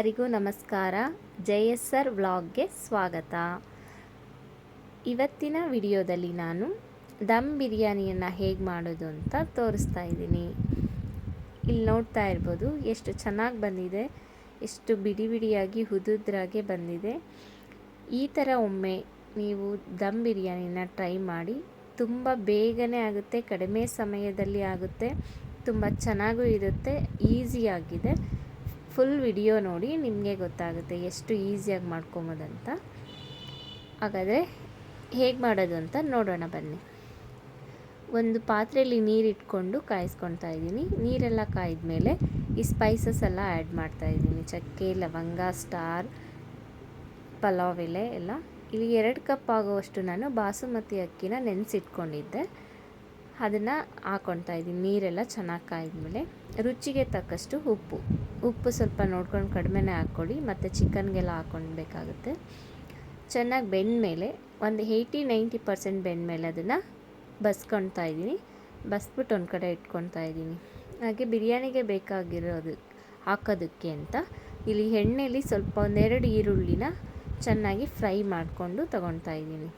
ಎಲ್ಲರಿಗೂ ನಮಸ್ಕಾರ. JSR ವ್ಲಾಗ್ಗೆ ಸ್ವಾಗತ. ಇವತ್ತಿನ ವಿಡಿಯೋದಲ್ಲಿ ನಾನು ದಮ್ ಬಿರಿಯಾನಿಯನ್ನು ಹೇಗೆ ಮಾಡೋದು ಅಂತ ತೋರಿಸ್ತಾ ಇದ್ದೀನಿ. ಇಲ್ಲಿ ನೋಡ್ತಾ ಇರ್ಬೋದು ಎಷ್ಟು ಚೆನ್ನಾಗಿ ಬಂದಿದೆ, ಎಷ್ಟು ಬಿಡಿ ಬಿಡಿಯಾಗಿ ಉದುದ್ರಾಗೆ ಬಂದಿದೆ. ಈ ಥರ ಒಮ್ಮೆ ನೀವು ದಮ್ ಬಿರಿಯಾನಿನ ಟ್ರೈ ಮಾಡಿ. ತುಂಬ ಬೇಗನೆ ಆಗುತ್ತೆ, ಕಡಿಮೆ ಸಮಯದಲ್ಲಿ ಆಗುತ್ತೆ, ತುಂಬ ಚೆನ್ನಾಗೂ ಇರುತ್ತೆ, ಈಸಿಯಾಗಿದೆ. ಫುಲ್ ವಿಡಿಯೋ ನೋಡಿ, ನಿಮಗೆ ಗೊತ್ತಾಗುತ್ತೆ ಎಷ್ಟು ಈಸಿಯಾಗಿ ಮಾಡ್ಕೊಬೋದಂತ. ಹಾಗಾದರೆ ಹೇಗೆ ಮಾಡೋದು ಅಂತ ನೋಡೋಣ ಬನ್ನಿ. ಒಂದು ಪಾತ್ರೆಯಲ್ಲಿ ನೀರಿಟ್ಕೊಂಡು ಕಾಯಿಸ್ಕೊಳ್ತಾ ಇದ್ದೀನಿ. ನೀರೆಲ್ಲ ಕಾಯ್ದ ಮೇಲೆ ಈ ಸ್ಪೈಸಸ್ ಎಲ್ಲ ಆ್ಯಡ್ ಮಾಡ್ತಾಯಿದ್ದೀನಿ. ಚಕ್ಕೆ, ಲವಂಗ, ಸ್ಟಾರ್, ಪಲಾವ್ ಎಲೆ ಎಲ್ಲ. ಇಲ್ಲಿ 2 ಕಪ್ ಆಗುವಷ್ಟು ನಾನು ಬಾಸುಮತಿ ಅಕ್ಕಿನ ನೆನೆಸಿಟ್ಕೊಂಡಿದ್ದೆ, ಅದನ್ನು ಹಾಕ್ಕೊಳ್ತಾ ಇದ್ದೀನಿ. ನೀರೆಲ್ಲ ಚೆನ್ನಾಗಿ ಕಾಯ್ದಮೇಲೆ ರುಚಿಗೆ ತಕ್ಕಷ್ಟು ಉಪ್ಪು ಸ್ವಲ್ಪ ನೋಡ್ಕೊಂಡು ಕಡಿಮೆನೇ ಹಾಕ್ಕೊಳ್ಳಿ, ಮತ್ತು ಚಿಕನ್ಗೆಲ್ಲ ಹಾಕ್ಕೊಳ್ಬೇಕಾಗುತ್ತೆ. ಚೆನ್ನಾಗಿ ಬೆಂದಮೇಲೆ ಒಂದು 80-90% ಬೆಂದಮೇಲೆ ಅದನ್ನು ಬಸ್ಕೊಳ್ತಾ ಇದ್ದೀನಿ. ಬಸ್ಬಿಟ್ಟು ಒಂದು ಕಡೆ ಇಟ್ಕೊಳ್ತಾ ಇದ್ದೀನಿ. ಹಾಗೆ ಬಿರಿಯಾನಿಗೆ ಬೇಕಾಗಿರೋದು ಹಾಕೋದಕ್ಕೆ ಅಂತ ಇಲ್ಲಿ ಎಣ್ಣೆಯಲ್ಲಿ ಸ್ವಲ್ಪ 1-2 ಈರುಳ್ಳಿನ ಚೆನ್ನಾಗಿ ಫ್ರೈ ಮಾಡಿಕೊಂಡು ತೊಗೊಳ್ತಾ ಇದ್ದೀನಿ.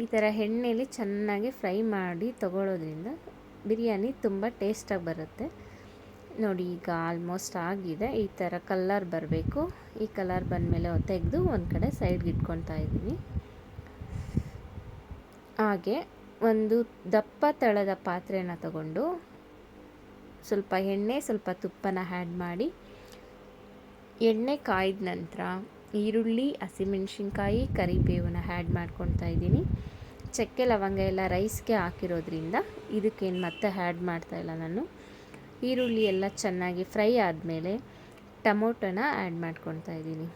ಈ ಥರ ಎಣ್ಣೆಯಲ್ಲಿ ಚೆನ್ನಾಗಿ ಫ್ರೈ ಮಾಡಿ ತೊಗೊಳ್ಳೋದ್ರಿಂದ ಬಿರಿಯಾನಿ ತುಂಬ ಟೇಸ್ಟಾಗಿ ಬರುತ್ತೆ. ನೋಡಿ, ಈಗ ಆಲ್ಮೋಸ್ಟ್ ಆಗಿದೆ. ಈ ಥರ ಕಲರ್ ಬರಬೇಕು. ಈ ಕಲರ್ ಬಂದಮೇಲೆ ತೆಗೆದು ಒಂದು ಕಡೆ ಸೈಡ್ಗೆ ಇಟ್ಕೊಳ್ತಾ ಇದ್ದೀನಿ. ಹಾಗೆ ಒಂದು ದಪ್ಪ ತಳದ ಪಾತ್ರೆನ ತಗೊಂಡು ಸ್ವಲ್ಪ ಎಣ್ಣೆ, ಸ್ವಲ್ಪ ತುಪ್ಪನ ಆ್ಯಡ್ ಮಾಡಿ, ಎಣ್ಣೆ ಕಾಯ್ದ ನಂತರ ಈರುಳ್ಳಿ, ಹಸಿಮೆಣಸಿನ್ಕಾಯಿ, ಕರಿಬೇವನ್ನ ಆ್ಯಡ್ ಮಾಡ್ಕೊಳ್ತಾ ಇದ್ದೀನಿ. ಚಕ್ಕೆ, ಲವಂಗ ಎಲ್ಲ ರೈಸ್ಗೆ ಹಾಕಿರೋದ್ರಿಂದ ಇದಕ್ಕೇನು ಮತ್ತೆ ಆ್ಯಡ್ ಮಾಡ್ತಾಯಿಲ್ಲ ನಾನು. ಈರುಳ್ಳಿ ಎಲ್ಲ ಚೆನ್ನಾಗಿ ಫ್ರೈ ಆದಮೇಲೆ ಟೊಮೊಟೊನ ಆ್ಯಡ್ ಮಾಡ್ಕೊಳ್ತಾ ಇದ್ದೀನಿ.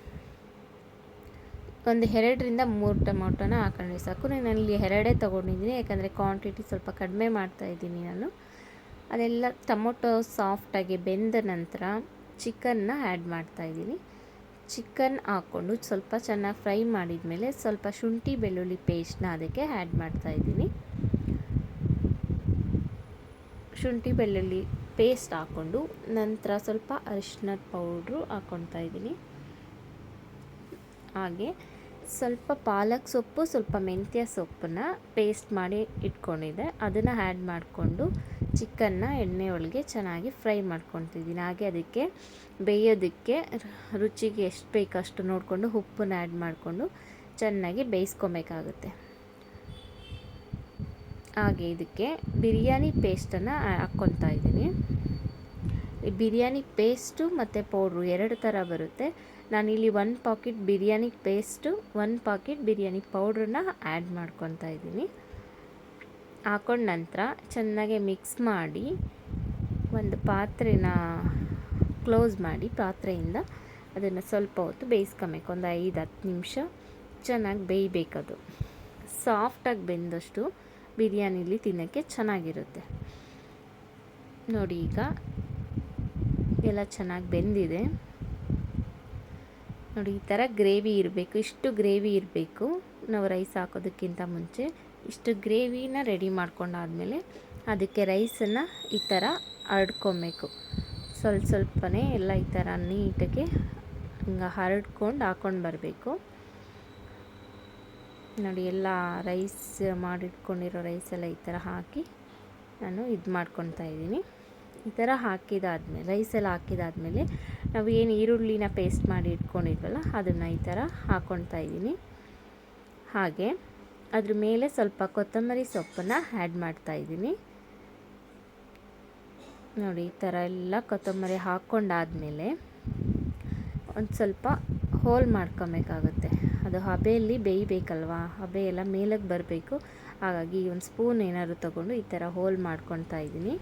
ಒಂದು 2-3 ಟೊಮೊಟೊನ ಹಾಕೊಂಡ್ರೆ ಸಾಕು. ನಾನು ಇಲ್ಲಿ 2 ತೊಗೊಂಡಿದ್ದೀನಿ, ಯಾಕಂದರೆ ಕ್ವಾಂಟಿಟಿ ಸ್ವಲ್ಪ ಕಡಿಮೆ ಮಾಡ್ತಾಯಿದ್ದೀನಿ ನಾನು. ಅದೆಲ್ಲ ಟೊಮೊಟೊ ಸಾಫ್ಟಾಗಿ ಬೆಂದ ನಂತರ ಚಿಕನ್ನ ಆ್ಯಡ್ ಮಾಡ್ತಾಯಿದ್ದೀನಿ. ಚಿಕನ್ ಹಾಕ್ಕೊಂಡು ಸ್ವಲ್ಪ ಚೆನ್ನಾಗಿ ಫ್ರೈ ಮಾಡಿದ ಮೇಲೆ ಸ್ವಲ್ಪ ಶುಂಠಿ ಬೆಳ್ಳುಳ್ಳಿ ಪೇಸ್ಟ್ನ ಅದಕ್ಕೆ ಆ್ಯಡ್ ಮಾಡ್ತಾಯಿದ್ದೀನಿ. ಶುಂಠಿ ಬೆಳ್ಳುಳ್ಳಿ ಪೇಸ್ಟ್ ಹಾಕ್ಕೊಂಡು ನಂತರ ಸ್ವಲ್ಪ ಅರಿಶಿನದ ಪೌಡ್ರು ಹಾಕ್ಕೊಳ್ತಾ ಇದ್ದೀನಿ. ಹಾಗೆ ಸ್ವಲ್ಪ ಪಾಲಕ್ ಸೊಪ್ಪು, ಸ್ವಲ್ಪ ಮೆಂತ್ಯ ಸೊಪ್ಪನ್ನ ಪೇಸ್ಟ್ ಮಾಡಿ ಇಟ್ಕೊಂಡಿದ್ದೆ, ಅದನ್ನು ಆ್ಯಡ್ ಮಾಡಿಕೊಂಡು ಚಿಕನ್ನ ಎಣ್ಣೆ ಒಳಗೆ ಚೆನ್ನಾಗಿ ಫ್ರೈ ಮಾಡ್ಕೊತಿದ್ದೀನಿ. ಹಾಗೆ ಅದಕ್ಕೆ ಬೇಯೋದಕ್ಕೆ ರುಚಿಗೆ ಎಷ್ಟು ಬೇಕಷ್ಟು ನೋಡಿಕೊಂಡು ಉಪ್ಪನ್ನ ಆ್ಯಡ್ ಮಾಡಿಕೊಂಡು ಚೆನ್ನಾಗಿ ಬೇಯಿಸ್ಕೊಬೇಕಾಗುತ್ತೆ. ಹಾಗೆ ಇದಕ್ಕೆ ಬಿರಿಯಾನಿ ಪೇಸ್ಟನ್ನು ಹಾಕ್ಕೊಳ್ತಾ ಇದ್ದೀನಿ. ಈ ಬಿರಿಯಾನಿ ಪೇಸ್ಟು ಮತ್ತು ಪೌಡ್ರು 2 ಥರ ಬರುತ್ತೆ. ನಾನಿಲ್ಲಿ 1 packet biryani paste, 1 packet biryani ಪೌಡ್ರನ್ನ ಆ್ಯಡ್ ಮಾಡ್ಕೊತಾ ಇದ್ದೀನಿ. ಹಾಕೊಂಡ ನಂತರ ಚೆನ್ನಾಗಿ ಮಿಕ್ಸ್ ಮಾಡಿ ಒಂದು ಪಾತ್ರೆನ ಕ್ಲೋಸ್ ಮಾಡಿ ಪಾತ್ರೆಯಿಂದ ಅದನ್ನು ಸ್ವಲ್ಪ ಹೊತ್ತು ಬೇಯಿಸ್ಕೊಬೇಕು. ಒಂದು 5-10 ನಿಮಿಷ ಚೆನ್ನಾಗಿ ಬೇಯಬೇಕದು. ಸಾಫ್ಟಾಗಿ ಬೆಂದಷ್ಟು ಬಿರಿಯಾನಿಲಿ ತಿನ್ನೋಕ್ಕೆ ಚೆನ್ನಾಗಿರುತ್ತೆ. ನೋಡಿ, ಈಗ ಎಲ್ಲ ಚೆನ್ನಾಗಿ ಬೆಂದಿದೆ. ನೋಡಿ, ಈ ಥರ ಗ್ರೇವಿ ಇರಬೇಕು. ಇಷ್ಟು ಗ್ರೇವಿ ಇರಬೇಕು. ನಾವು ರೈಸ್ ಹಾಕೋದಕ್ಕಿಂತ ಮುಂಚೆ ಇಷ್ಟು ಗ್ರೇವಿನ ರೆಡಿ ಮಾಡ್ಕೊಂಡಾದ್ಮೇಲೆ ಅದಕ್ಕೆ ರೈಸನ್ನು ಈ ಥರ ಹರಡ್ಕೊಬೇಕು. ಸ್ವಲ್ಪನೇ ಎಲ್ಲ ಈ ಥರ ನೀಟಾಗಿ ಹಿಂಗೆ ಹರಡ್ಕೊಂಡು ಹಾಕ್ಕೊಂಡು ಬರಬೇಕು. ನೋಡಿ, ಎಲ್ಲ ರೈಸ್ ಮಾಡಿಟ್ಕೊಂಡಿರೋ ರೈಸೆಲ್ಲ ಈ ಥರ ಹಾಕಿ ನಾನು ಇದು ಮಾಡ್ಕೊತಾ ಇದ್ದೀನಿ. ಈ ಥರ ಹಾಕಿದಾದ್ಮೇಲೆ ರೈಸೆಲ್ಲ ಹಾಕಿದಾದ್ಮೇಲೆ ನಾವು ಏನು ಈರುಳ್ಳಿನ ಪೇಸ್ಟ್ ಮಾಡಿ ಇಟ್ಕೊಂಡಿದ್ವಲ್ಲ ಅದನ್ನು ಈ ಥರ ಹಾಕ್ಕೊತಾ ಇದ್ದೀನಿ. ಹಾಗೆ ಅದ್ರ ಮೇಲೆ ಸ್ವಲ್ಪ ಕೊತ್ತಂಬರಿ ಸೊಪ್ಪನ್ನು ಆ್ಯಡ್ ಮಾಡ್ತಾಯಿದ್ದೀನಿ. ನೋಡಿ, ಈ ಥರ ಎಲ್ಲ ಕೊತ್ತಂಬರಿ ಹಾಕ್ಕೊಂಡಾದ್ಮೇಲೆ ಒಂದು ಸ್ವಲ್ಪ ಹೋಲ್ ಮಾಡ್ಕೊಬೇಕಾಗುತ್ತೆ. ಅದು ಹಬೆಯಲ್ಲಿ ಬೇಯಬೇಕಲ್ವ, ಹಬೆ ಎಲ್ಲ ಮೇಲಕ್ಕೆ ಬರಬೇಕು. ಹಾಗಾಗಿ ಒಂದು ಸ್ಪೂನ್ ಏನಾದ್ರು ತೊಗೊಂಡು ಈ ಥರ ಹೋಲ್ ಮಾಡ್ಕೊತಾ ಇದ್ದೀನಿ.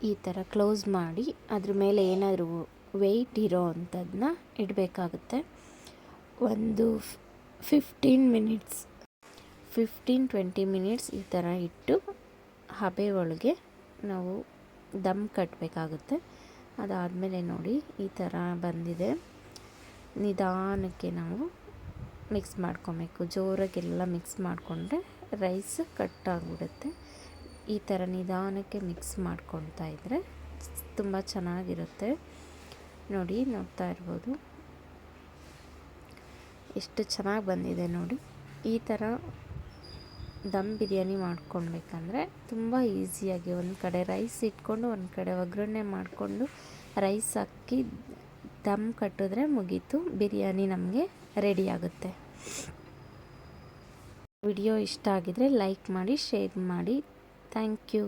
ಈ ಥರ ಕ್ಲೋಸ್ ಮಾಡಿ ಅದ್ರ ಮೇಲೆ ಏನಾದರೂ ವೆಯ್ಟ್ ಇರೋ ಅಂಥದ್ದನ್ನ ಇಡಬೇಕಾಗುತ್ತೆ. ಒಂದು 15-20 ಮಿನಿಟ್ಸ್ ಈ ಥರ ಇಟ್ಟು ಹಬೆ ಒಳಗೆ ನಾವು ದಮ್ ಕಟ್ಟಬೇಕಾಗುತ್ತೆ. ಅದಾದಮೇಲೆ ನೋಡಿ, ಈ ಥರ ಬಂದಿದೆ. ನಿಧಾನಕ್ಕೆ ನಾವು ಮಿಕ್ಸ್ ಮಾಡ್ಕೊಬೇಕು. ಜೋರಾಗೆಲ್ಲ ಮಿಕ್ಸ್ ಮಾಡಿಕೊಂಡ್ರೆ ರೈಸ್ ಕಟ್ಟಾಗಿಬಿಡುತ್ತೆ. ಈ ಥರ ನಿಧಾನಕ್ಕೆ ಮಿಕ್ಸ್ ಮಾಡ್ಕೊತಾ ಇದ್ದರೆ ತುಂಬ ಚೆನ್ನಾಗಿರುತ್ತೆ. ನೋಡಿ, ನೋಡ್ತಾ ಇರ್ಬೋದು ಎಷ್ಟು ಚೆನ್ನಾಗಿ ಬಂದಿದೆ ನೋಡಿ. ಈ ಥರ ದಮ್ ಬಿರಿಯಾನಿ ಮಾಡ್ಕೊಳ್ಬೇಕಂದ್ರೆ ತುಂಬ ಈಸಿಯಾಗಿ ಒಂದು ಕಡೆ ರೈಸ್ ಇಟ್ಕೊಂಡು ಒಂದು ಕಡೆ ಒಗ್ಗರಣೆ ಮಾಡಿಕೊಂಡು ರೈಸ್ ಹಾಕಿ ದಮ್ ಕಟ್ಟಿದ್ರೆ ಮುಗೀತು, ಬಿರಿಯಾನಿ ನಮಗೆ ರೆಡಿ ಆಗುತ್ತೆ. ವಿಡಿಯೋ ಇಷ್ಟ ಆಗಿದರೆ ಲೈಕ್ ಮಾಡಿ, ಶೇರ್ ಮಾಡಿ. Thank you.